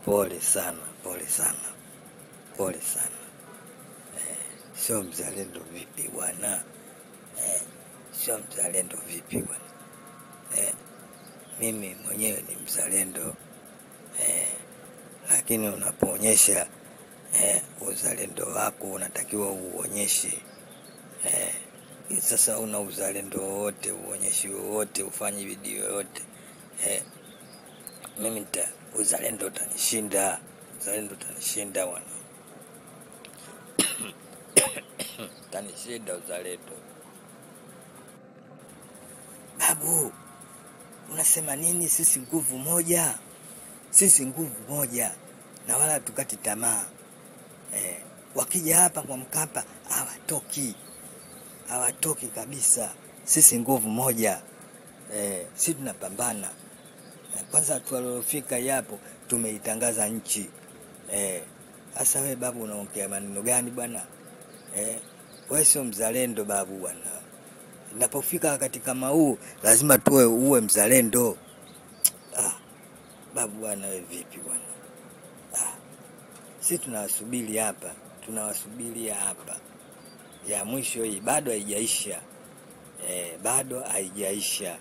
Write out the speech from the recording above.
Pole sana, pole sana, pole sana. Sio mzalendo vipi bwana? Sio mzalendo vipi bwana? Mimi mwenyewe ni mzalendo, lakini unapoonyesha uzalendo wako unatakiwa uonyeshe. Sasa una uzalendo wote, uonyeshi wote, ufanye video yote, mimi uzalendo utanishinda, bwana. Utanishinda uzalendo. Babu, unasema nini? Sisi nguvu moja, na wala tukati tamaa. Wakija hapa kwa Mkapa hawatoki kabisa. Sisi nguvu moja. Sisi tunapambana. Kwanza tualofika yapo tumeitangaza nchi. Sasa wewe babu unaongea maneno gani bwana? Wewe sio mzalendo babu bwana. Ninapofika wakati kama huu lazima uwe mzalendo. Babu bwana, wewe vipi bwana? Sisi tunawasubiria hapa. Ya mwisho hii bado haijaisha.